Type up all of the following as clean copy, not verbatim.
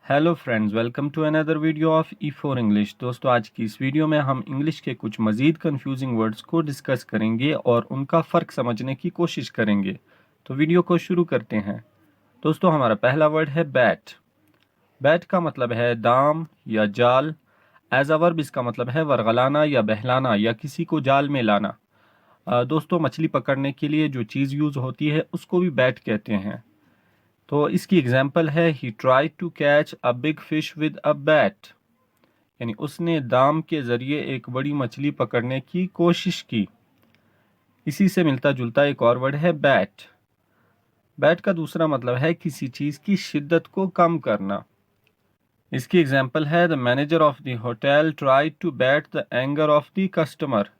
Hello friends, welcome to another video of E4 English. दोस्तों, आज की इस वीडियो में हम इंग्लिश के कुछ मज़ीद कंफ्यूजिंग वर्ड्स को डिस्कस करेंगे और उनका फ़र्क समझने की कोशिश करेंगे। तो वीडियो को शुरू करते हैं। दोस्तों, हमारा पहला वर्ड है बैट। बैट का मतलब है दाम या जाल। एज अ वर्ब इसका मतलब है वरगलाना या बहलाना या किसी को जाल में लाना। दोस्तों, मछली पकड़ने के लिए जो चीज़ यूज़ होती है उसको भी बैट कहते हैं। तो इसकी एग्जाम्पल है he try to catch a big fish with a bat, यानी उसने दाम के ज़रिए एक बड़ी मछली पकड़ने की कोशिश की। इसी से मिलता जुलता एक और वर्ड है बैट। बैट का दूसरा मतलब है किसी चीज़ की शिद्दत को कम करना। इसकी एग्जाम्पल है the manager of the hotel try to bate the anger of the customer,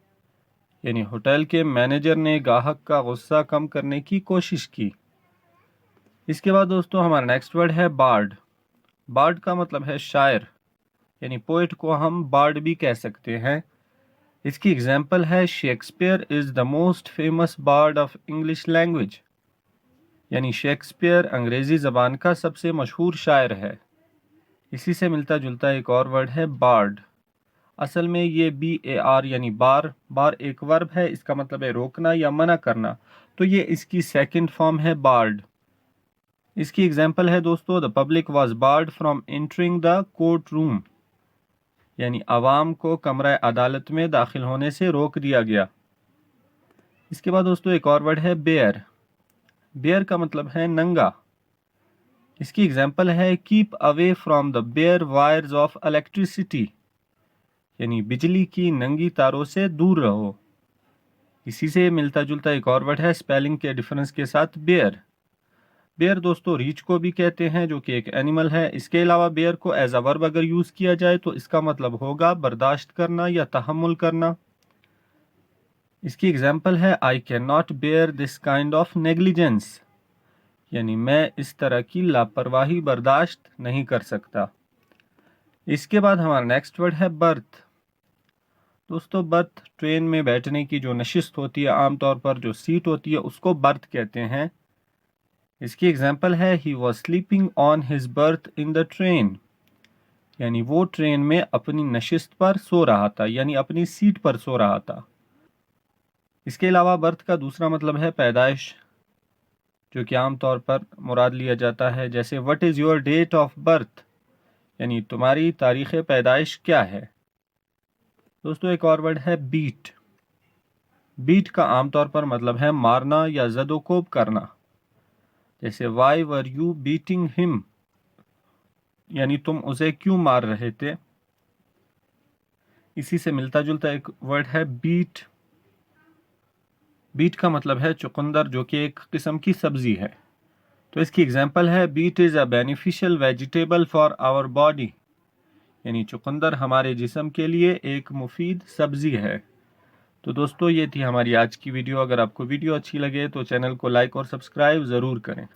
यानी होटल के मैनेजर ने ग्राहक का गुस्सा कम करने की कोशिश की। इसके बाद दोस्तों हमारा नेक्स्ट वर्ड है बार्ड। बार्ड का मतलब है शायर, यानी पोइट को हम बार्ड भी कह सकते हैं। इसकी एग्जाम्पल है Shakespeare is the most famous bard of English language, यानी शेक्सपियर अंग्रेज़ी ज़बान का सबसे मशहूर शायर है। इसी से मिलता जुलता एक और वर्ड है बार्ड। असल में ये BAR यानी बार बार एक वर्ब है। इसका मतलब है रोकना या मना करना, तो ये इसकी सेकंड फॉर्म है बार्ड। इसकी एग्जाम्पल है दोस्तों the public was board from entering the court room, यानी आवाम को कमरा अदालत में दाखिल होने से रोक दिया गया। इसके बाद दोस्तों एक और वर्ड है बेयर। बेयर का मतलब है नंगा। इसकी एग्जाम्पल है keep away from the bare wires of electricity, यानी बिजली की नंगी तारों से दूर रहो। इसी से मिलता जुलता एक और वर्ड है स्पेलिंग के डिफरेंस के साथ बेयर। बेयर दोस्तों रीछ को भी कहते हैं, जो कि एक एनिमल है। इसके अलावा बेयर को एज अ वर्ब अगर यूज़ किया जाए तो इसका मतलब होगा बर्दाश्त करना या तहम्मुल करना। इसकी एग्जाम्पल है I can not bear this kind of negligence, यानी मैं इस तरह की लापरवाही बर्दाश्त नहीं कर सकता। इसके बाद हमारा नेक्स्ट वर्ड है बर्थ। दोस्तों, बर्थ ट्रेन में बैठने की जो नशिस्त होती है, आमतौर पर जो सीट होती है उसको बर्थ कहते हैं। इसकी एग्जाम्पल है he was sleeping on his birth in the train, यानी वो ट्रेन में अपनी नशिस्त पर सो रहा था, यानी अपनी सीट पर सो रहा था। इसके अलावा बर्थ का दूसरा मतलब है पैदाइश, जो कि आमतौर पर मुराद लिया जाता है, जैसे what is your date of birth, यानी तुम्हारी तारीख़ पैदाइश क्या है। दोस्तों एक और वर्ड है बीट। बीट का आमतौर पर मतलब है मारना या ज़दोकोब करना, जैसे why were you beating him, यानी तुम उसे क्यों मार रहे थे। इसी से मिलता जुलता एक वर्ड है बीट। बीट का मतलब है चुकंदर, जो कि एक किस्म की सब्जी है। तो इसकी एग्जाम्पल है beet is a beneficial vegetable for our body, यानी चुकंदर हमारे जिस्म के लिए एक मुफीद सब्जी है। तो दोस्तों ये थी हमारी आज की वीडियो। अगर आपको वीडियो अच्छी लगे तो चैनल को लाइक और सब्सक्राइब ज़रूर करें।